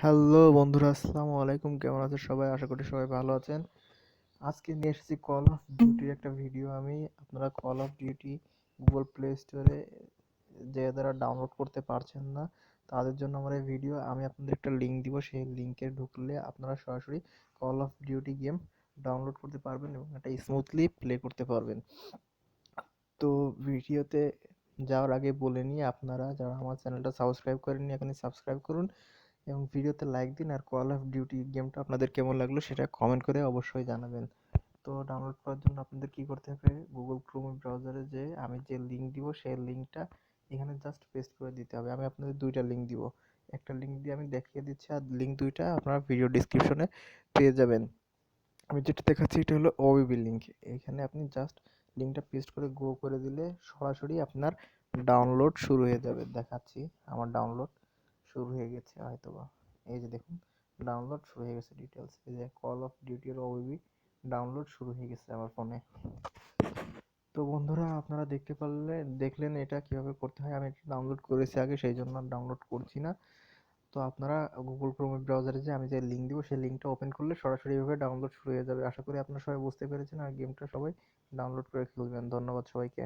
Hello বন্ধুরা, আসসালামু আলাইকুম। কেমন আছেন সবাই? আশা করি সবাই ভালো আছেন। আজকে নিয়ে এসেছি কল অফ ডিউটির একটা ভিডিও। আপনারা call of duty Google play স্টোরে যে যারা ডাউনলোড করতে পারছেন না তাদের জন্য আমার এই ভিডিও। আমি আপনাদের একটা লিঙ্ক দিব, সেই লিঙ্কে ঢুকলে আপনারা সরাসরি call of duty game download করতে পারবেন এবং এটা স্মুথলি প্লে করতে পারবেন। তো ভিডিওতে যাওয়ার আগে বলে নিই, আপনারা যারা আমার চ্যানেলটা সাবস্ক্রাইব করেননি এখনই সাবস্ক্রাইব করুন এবং ভিডিওতে লাইক দিন। আর কল অফ ডিউটি গেমটা আপনাদের কেমন লাগলো সেটা কমেন্ট করে অবশ্যই জানাবেন। তো ডাউনলোড করার জন্য আপনাদের কি করতে হবে, গুগল ক্রোম ব্রাউজারে যে আমি যে লিঙ্ক দিব সেই লিঙ্কটা এখানে জাস্ট পেস্ট করে দিতে হবে। আমি আপনাদের দুইটা লিঙ্ক দিব, একটা লিঙ্ক দিয়ে আমি দেখিয়ে দিচ্ছি আর লিঙ্ক দুইটা আপনারা ভিডিও ডিসক্রিপশনে পেয়ে যাবেন। আমি যেটা দেখাচ্ছি এটা হলো ওবিবি লিঙ্ক। এখানে আপনি জাস্ট লিঙ্কটা পেস্ট করে গো করে দিলে সরাসরি আপনার ডাউনলোড শুরু হয়ে যাবে। দেখাচ্ছি, আমার ডাউনলোড শুরু হয়ে গেছে হয়তোবা। এই যে দেখুন, ডাউনলোড শুরু হয়ে গেছে। ডিটেলস এই যে কল অফ ডিউটির ওবিবি ডাউনলোড শুরু হয়ে গেছে আমার ফোনে। তো বন্ধুরা, আপনারা দেখলেন এটা কিভাবে করতে হয়। আমি এটা ডাউনলোড করেছি আগে, সেই জন্য ডাউনলোড করছি না। তো আপনারা গুগল ক্রোম ব্রাউজারে যে আমি যে লিঙ্ক দিব সেই লিঙ্কটা ওপেন করলে সরাসরি এভাবে ডাউনলোড শুরু হয়ে যাবে। আশা করি আপনারা সবাই বুঝতে পেরেছেন আর গেমটা সবাই ডাউনলোড করে খেলবেন। ধন্যবাদ সবাইকে।